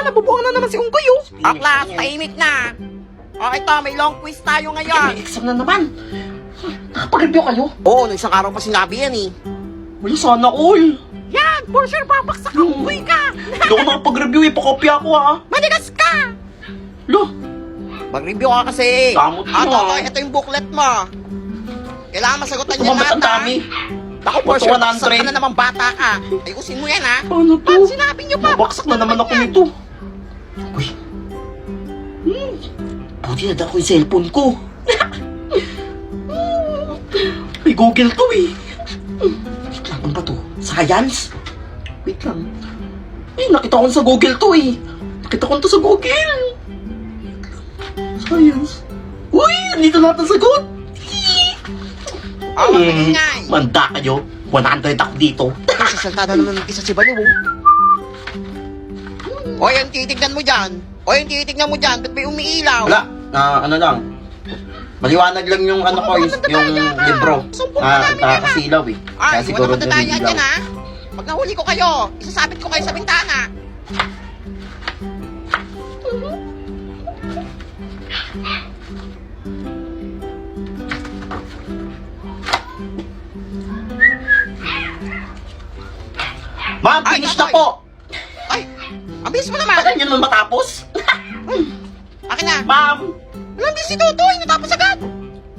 nabubuang na naman si Unggoy, oh. Class, tahimik na. O, ito, may long quiz tayo ngayon. May exam na naman. Nakapag-review kayo? Oo, nung isang araw pa sinabi yan, eh. Wala, sana all. Yan, for sure, babaksak ka, Unggoy ka. Hindi ako nakapag-review, ipakopya ako ha. Manigas ka. Lo, Mag-review ka kasi. Damot mo, Totoy, ito yung booklet mo. Kailangan masagutan niya tumamat lahat, ang dami. Ako, for sure, 100. baksak ka na naman bata ka. Ayusin mo yan, ha. Paano to? Ba't sinabi niyo pa? Mabaksak na naman ako nito. Uy. Buti na daw ko yung cellphone ko. May Google to eh. Wait lang, ano ba to? Science? Wait lang. Eh, nakita ko sa Google to eh. Nakita ko to sa Google. Science. Uy, nandito natin sagot. Ingay. Manda kayo. 100 ako dito. Sasalta na naman ng isa si Baliw. O, yung titignan mo dyan. Ba't may umiilaw? Wala, ano lang. Maliwanag lang yung ano ko, yung libro. Kasi ilaw eh. Kaya Ay, siguro wala matatayan nililaw. yan, ha. Pag nahuli ko kayo, isasabit ko kayo sa bintana. Ma'am, Ay, finish na Totoy. po! Ay, ang bilis mo naman. Tagal nyo naman matapos? Akin na. Ma'am! Walang bilis si Totoy, natapos agad.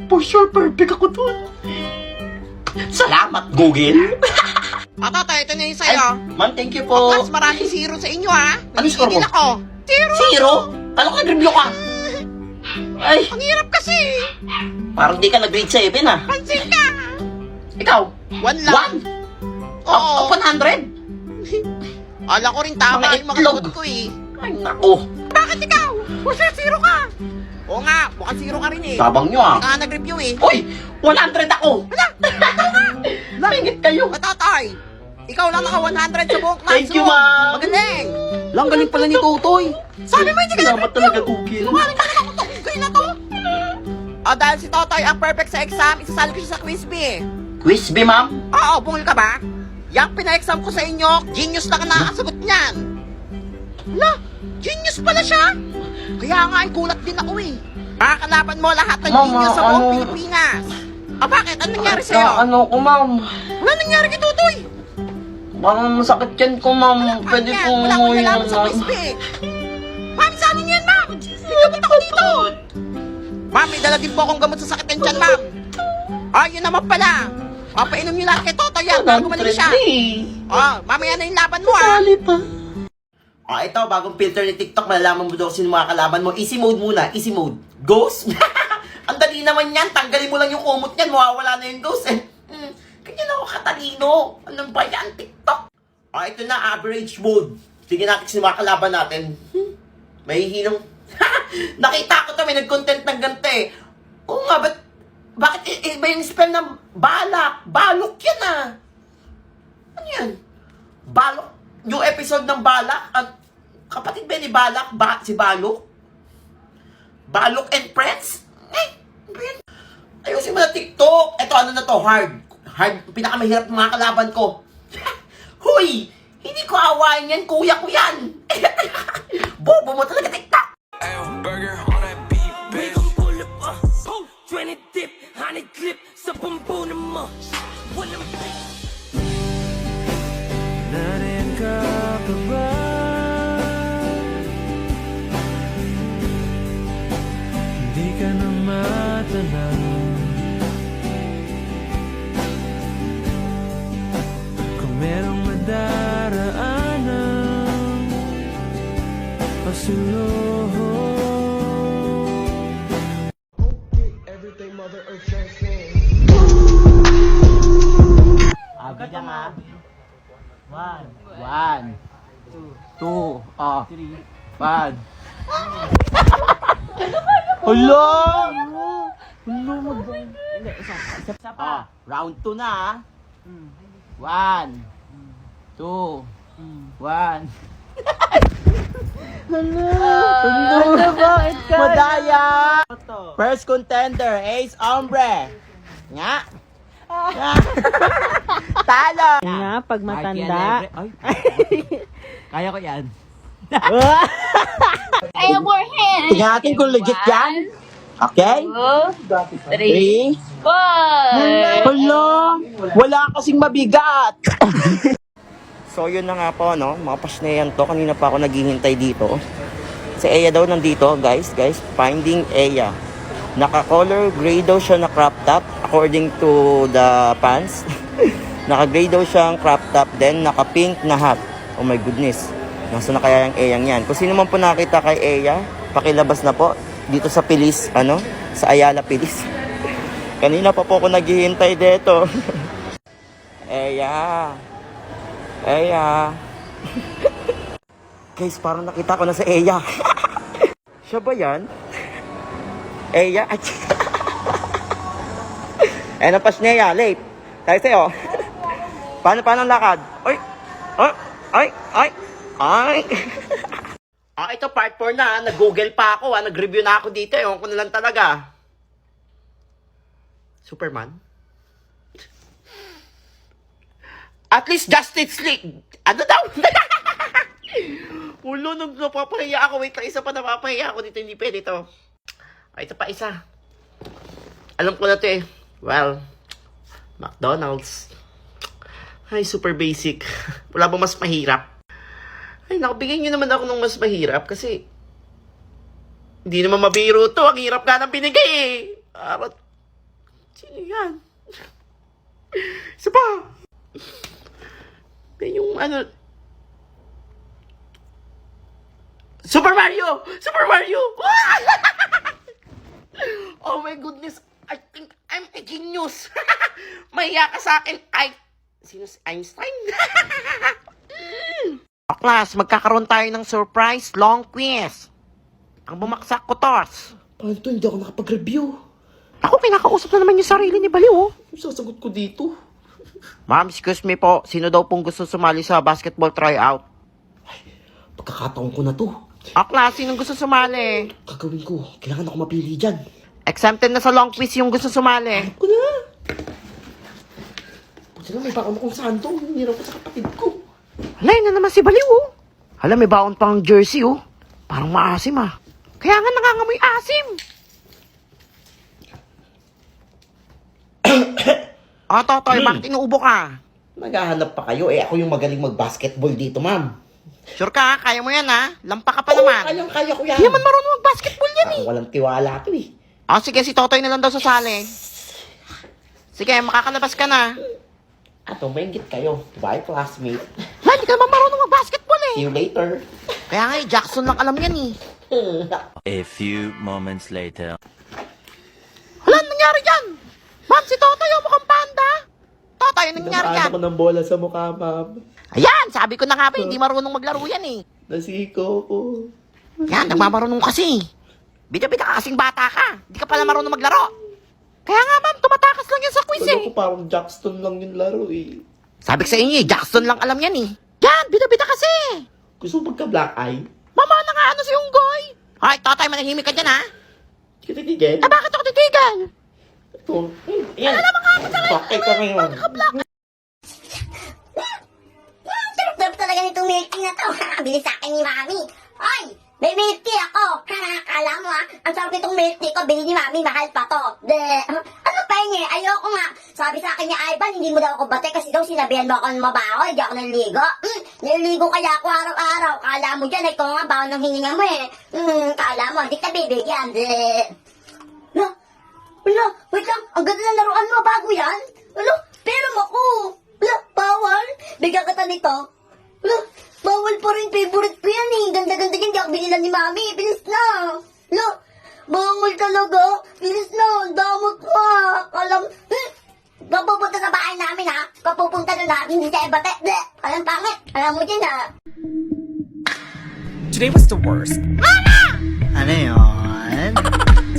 For sure, perfect ako dun. Salamat, Google! Totoy, ito na yung Ay, sa'yo. ma'am, thank you po. Class, maraming zero sa inyo, ha. Ano score mo? Nagigil ako. Zero. Zero? Kala ko nag-review ka. Ay, Ang hirap kasi. parang di ka nag-grade 7 ah. Pansin ka. Ikaw? One lang. 1? Oo. 100? Ala ko rin tama Mga yung mga itlog. sagot ko, eh. Ay, naku. Bakit ikaw? For sure, zero ka. Oo nga, mukhang zero ka rin, eh. Tabang nyo ah. Hindi ka nga nag-review, eh. Uy! 100 ako! Langit kayo! Totoy, ikaw lang naka 100 sa buong classroom. Thank you, ma'am. Magaling. Lang galing pala ni Totoy. Sabi mo, hindi ka Salamat talaga, Google. Lumalim ka na lang kung tunggoy na to. Dahil si Totoy ang perfect sa exam, isasali ko siya sa quiz bee, eh. Quiz B, ma'am? Oo, bungol ka ba? Yang pina-exam ko sa inyo, genius lang ang nakakasagot niyan. Hala, genius pala siya. Kaya nga, gulat din ako, eh. Makakalaban mo lahat ng Mama, genius sa buong ano? Pilipinas. Bakit? Anong nangyari sa'yo? Ano ko, ma'am? Wala nangyari kay Totoy. Parang masakit yan ko, ma'am. Pwede Yan, po wala akong umuwi nalaman na, sa ma'am. quiz bee. Ma'am, sa anin yan, ma'am? Gamot ako dito. Ma'am, may dala din po akong gamot sa sakit ng tiyan, ma'am. Yun naman pala. Papainom niyo lahat kay Toto yan bago gumaling siya. Mamaya na yung laban mo, ha? Sali pa. Ito, bagong filter ni TikTok. Malalaman mo daw sino mga kalaban mo. Easy mode muna. Easy mode. Ghost? Ang dali naman yan. Tanggalin mo lang yung kumot yan. Mawawala na yung ghost. Ganyan ako katalino. Anong ba yan, TikTok? Ito na, average mode. Tingnan natin sino mga kalaban natin. May hinong... Nakita ko to, may nag-content ng ganito eh. Oo nga, bakit iba yung spell ng balak? Balok yan ah. Ano yan? Balok? Yung episode ng Balak? Kapatid ba ni Balak? Si Balok? Balok and Friends? Ayusin mo na TikTok. Ito ano na to? Hard. Pinakamahirap ng mga kalaban ko. Huy! Hindi ko awayin yan. Kuya ko yan. Bobo mo talaga TikTok. Burger on that beat, bitch. Pull up, 20 dip, 100 clip, sa pumpunan mo. Walang Nariyan ka pa ba? Hindi ka na matanaw. Kung merong madaraanan pasulong. Abi na nga. 1, 2, 1. Hello! Hello, mag-down. Isa pa. Round 2 na ah. 1, 2, 1. Hello! Bakit ka? Madaya! First contender, Ace Ombre. Nga. Talo! Nga, pag matanda. Ay, kaya ko yan. I have more hands. Tingnan natin kung legit yan. Okay? 3. 4. Hala, wala kasing mabigat. So yun na nga po, no? Mga pasneyan to. Kanina pa ako naghihintay dito. Si Eya daw nandito, guys. Finding Eya. Naka-color gray daw siya na crop top according to the pants. Naka-gray daw siyang crop top, then naka-pink na hat. Oh my goodness. Nasa na kaya yung Eyang yan? Kung sino man po nakita kay Eya, pakilabas na po dito sa Pilis, sa Ayala Pilis. Kanina pa po ako naghihintay dito. Eya. Guys, parang nakita ko na si Eya. Siya ba yan? Eya? Ano pa siya, late. Tayo sa'yo. Paano ang lakad? Ay. Ito part 4 na. Nag-google pa ako. Nag-review na ako dito. Ewan ko na lang talaga. Superman? At least Justice League. Ano daw? Ulo, napapahiya ako. Wait lang, isa pa napapahiya ako dito. Hindi pwede ito. Ito pa isa. Alam ko na ito eh. Well, McDonald's. Ay, super basic. Wala ba mas mahirap? Ay, nakabigyan nyo naman ako ng mas mahirap kasi hindi naman mabiro to. Ang hirap nga ng binigay eh. Arat. Sino yan? Isa pa. Yung Super Mario! Oh my goodness. I think I'm a genius. Mahiya ka sa akin. Sino si Einstein? Class, magkakaroon tayo ng surprise long quiz. Ang bumaksak ko, Tos. Paano to? Hindi ako nakapag-review. Ako, kinakausap na naman yung sarili ni Baliw, oh. Ang sasagot ko dito? Ma'am, excuse me po. Sino daw pong gusto sumali sa basketball tryout? Pagkakataon ko na to. Class, sinong gusto sumali? Gagawin ko. Kailangan ako mapili dyan. Exempted na sa long quiz yung gusto sumali. Ako na. Buti na may baon akong sando. Hinirap ko sa kapatid ko. Hala, yun na naman si Baliw, oh. Hala, may baon pang jersey, oh. Parang maasim, ah. Kaya nga nangangamoy asim. Totoy, bakit inuubo ka? Naghahanap pa kayo. Ako yung magaling mag-basketball dito, ma'am. Sure ka, kaya mo yan, ha? Lampa ka pa naman. Kaya ko yan. Hindi naman marunong mag-basketball yan, eh. Ako walang tiwala to eh. Sige, si Totoy na lang daw sasali. Sige, makakalabas ka na. Mayigit kayo. Bye, classmate. Hindi ka naman marunong mag-basketball, eh. See you later. Kaya nga, Jackson lang alam yan, eh. A few moments later. Hala, nangyari dyan? Ma'am, si Totoy, mukhang panda. Totoy, anong nangyari dyan? Ako ng bola sa mukha, ma'am. Ayan, sabi ko na nga ba, hindi marunong maglaro yan, eh. Nasiko ko. Yan, nagmamarunong kasi. Bida-bida ka kasing bata ka. Hindi ka pala marunong maglaro. Kaya nga, ma'am, tumatakas lang yan sa quiz, eh. Ako parang Jackson lang yung laro eh. Sabi ko sa inyo, Jackson lang alam yan, eh. Yan, bida-bida kasi. Gusto mo pagka-black eye? Mama na nga, ano si Unggoy? Ay, Totoy, manahimik ka dyan, ha? Hindi ka titigil? Bakit ako titigan? Ito. Ayan. Bakit ka ngayon? Sarap talaga nitong milk tea na to. Bili sa akin ni Mami. Ay, may milk tea ako. Kala mo ang sarap nitong milk tea ko. Bili ni Mami, mahal pa to. Ano pa yun eh? Ayoko nga. Sabi sa akin ni Ivan, hindi mo daw ako bate kasi daw sinabihan mo ako ng mabaho. Hindi ako naliligo. Naliligo kaya ako araw-araw. Kala mo dyan, ikaw nga baho ng hininga mo eh. Kala mo, hindi ka bibigyan. Wala, wait lang. Ang ganda ng laruan mo, bago yan. Wala, pero ako. Wala, bawal. Bigyan kita nito. Wala, bawal pa rin. Favorite ko yan eh. Ganda-ganda yan. Di ako binilan ni Mami. Bilis na. Wala, bawal talaga. Bilis na. Damot mo Alam, papupunta sa bahay namin ha. Papupunta doon ha. Hindi tayo bate. Alam pangit. Alam mo din ha. Today was the worst. Ano yun?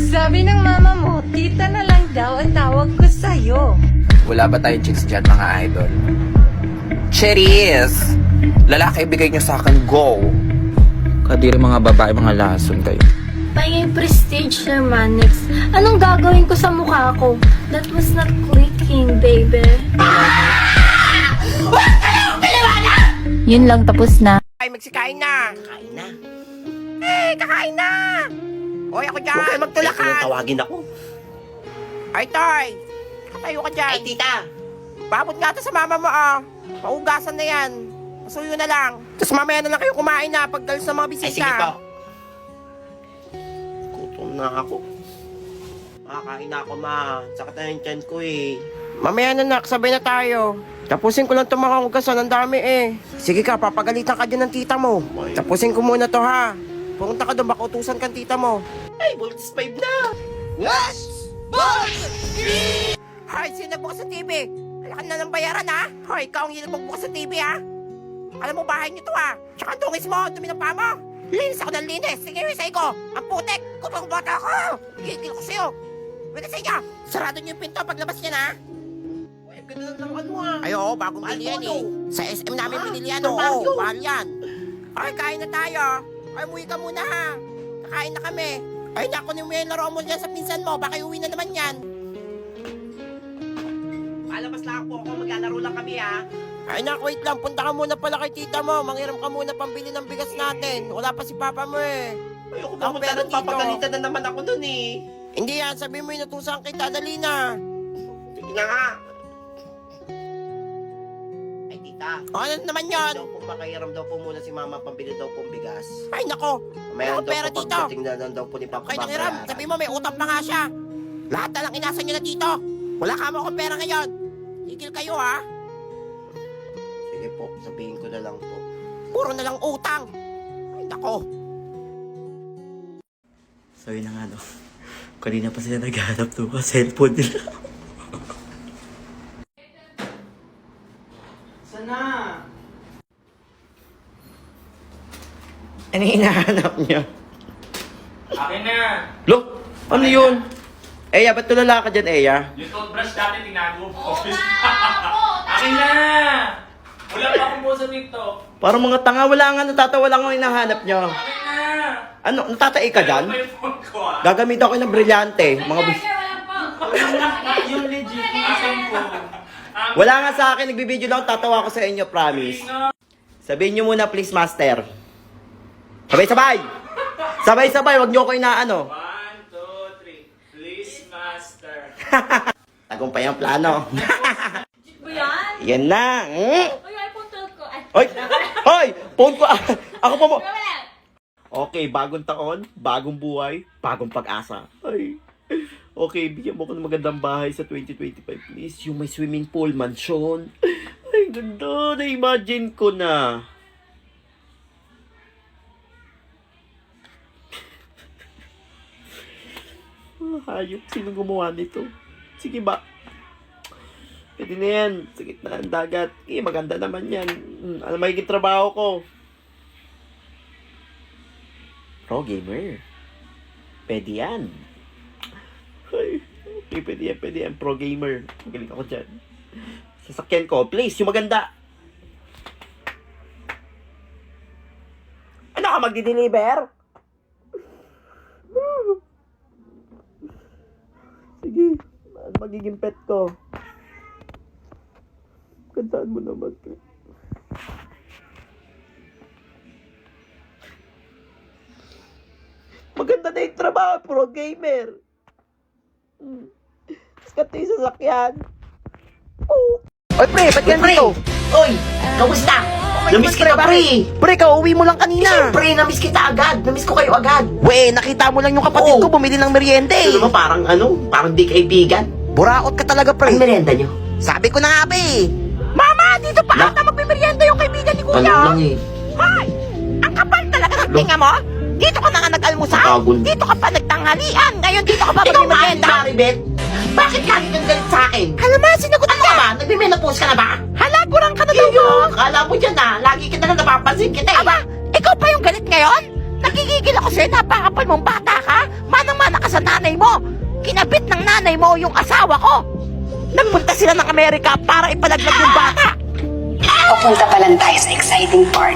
Sabi ng mama mo, tita na lang daw ang tawag ko sa'yo. Wala ba tayong chicks dyan, mga idol? Cherries! Lalaki, ibigay nyo sa akin, go! Kadiri mga babae, mga lason kayo. May prestige, Sir Manix. Anong gagawin ko sa mukha ko? That was not clicking, baby. Yun lang, tapos na. Ay, magsikain na. Kain na. Kakain na! Hoy, ako dyan! Huwag kayo magtulakan! tawagin ako. Ay, Toy! Katayo ka dyan! Ay, tita. Babot nga to sa mama mo, ah. Paugasan na yan. Pasuyo na lang. Tapos mamaya na lang kayo kumain na pag dalos ng mga bisita. Ay, sige po. Gutom na ako. Makakain na ako, ma. Sakit na yung tiyan ko, eh. Mamaya na, nak. Sabay na tayo. Tapusin ko lang itong mga ugasan. Ang dami, eh. Sige ka, papagalitan ka din ng tita mo. Tapusin ko muna to, ha. Pumunta ka doon, baka utusan kang tita mo. Ay, voltage 5 na. Hoy, sino nagbukas sa TV? Alakan na ng bayaran, ha? Hoy, ikaw ang hindi nagbukas sa TV, ha? Alam mo, bahay niyo to, ha? Tsaka ang dungis mo, dumi ng paa mo. Linis ako ng linis. Sige, wisay ko. Ang putek. Kupang bata ako. Gigil ko sa'yo. Wait sa inyo. Sarado niyo yung pinto paglabas niya, ha? Ay, ganda ng laman mo, ah. Ay, oo, bagong Mahal bili yan, mo, eh. Sa SM namin binili yan, Ng oo. bagyo. Mahal yan. Ay, kain na tayo. Ay, umuwi ka muna, ha? Kakain na kami. Ay, naku, ni mo yung laro mo dyan sa pinsan mo. Baka uwi na naman yan. Palabas lang po ako. Maglalaro lang kami, ha. Ay, naku, wait lang. Punta ka muna pala kay tita mo. Manghiram ka muna pambili ng bigas natin. Wala pa si papa mo, eh. Ayoko Ang pumunta pera doon. dito. Papagalitan na naman ako doon, eh. Hindi yan. Sabi mo yung natusan kita. Dali na. Sige na nga. Ay, tita. Ano naman yan? Daw po, makahiram daw po muna si mama pambili daw pong bigas. Ay, nako. Mayroon Ako, pera daw po dito. pagdating na daw po ni Papa Kayo nang hiram. babayaran. Sabi mo may utang pa nga siya. Lahat na lang inasa nyo na dito. Wala ka mo akong pera ngayon. Tigil kayo, ha? Sige po, sabihin ko na lang po. Puro na lang utang. Ay, nako. So yun na nga, no. Kanina pa sila naghahanap doon sa cellphone nila. Sana? Ano yung hinahanap niya? Akin na! Look! Ano yun? Eya, ba't tulala ka dyan, Eya? Yung toothbrush dati tinago ko. Akin na! Wala pa akong post sa TikTok. Parang mga tanga, wala nga, natatawa lang ang hinahanap niya. Akin na! Ano, natatai ka dyan? Ano pa yung phone ko, ah? Gagamit ako ng brilyante. Mga Yung legit, yung isang phone. Wala nga sa akin, nagbibideo lang, tatawa ko sa inyo, promise. Sabihin nyo muna, please, master. Sabay-sabay! Sabay-sabay, wag nyo ko inaano. 1, 2, 3. Please, master. Tagumpay ang plano. Ba yan? Yan na. Ay, iPhone 12 ko. Ay, Hoy! Hoy! Phone ko. Ako pa mo. wala. Okay, bagong taon, bagong buhay, bagong pag-asa. Ay. Okay, bigyan mo ko ng magandang bahay sa 2025, please. Yung may swimming pool, mansion. Ay, ganda. Na-imagine ko na. Hayop, sino gumawa nito? Sige ba? Pwede na yan. Sa gitna ng dagat. Maganda naman yan. Ano magiging trabaho ko? Pro gamer. Pwede yan. Ay, okay, pwede yan. Pro gamer. Magaling ako dyan. Sasakyan ko. Please, yung maganda. Ano ka, magdi-deliver? Sige. Ano magiging pet ko? Kantaan mo naman. Maganda na yung trabaho, pro gamer. Sikat na yung sasakyan. Oh. Oy, pre, ba't yan dito? Oy, kamusta? Namiss kita, pre. Pre, kauwi mo lang kanina. Siyempre, namiss kita agad. Namiss ko kayo agad. We, nakita mo lang yung kapatid Oo. ko bumili ng merienda, eh. Ano ba, parang di kaibigan. Buraot ka talaga, pre. Ang merienda nyo. Sabi ko na nga, be. Mama, dito pa ata magmimerienda yung kaibigan ni Kuya. Tanong lang eh. Hoy! Ang kapal talaga ng tinga mo. Dito ka na nga nag-almusal. Tagon. Dito ka pa nagtanghalian. Ngayon dito ka pa Ikaw ba, magmimerienda. Maribet? Bakit lagi kang galit sa akin? Hala ma, sinagot Ano ka. ka ba? Nagme-menopause ka na ba? Hala, kurang ka na daw. Iyo, kala mo dyan na. Lagi kita na napapansin kita eh. Aba, ikaw pa yung galit ngayon? Nakikigil ako sa'yo, napakapal mong bata ka. Manang-mana ka sa nanay mo. Kinabit ng nanay mo yung asawa ko. Nagpunta sila ng Amerika para ipalaglag yung bata. Papunta pa lang tayo sa exciting part.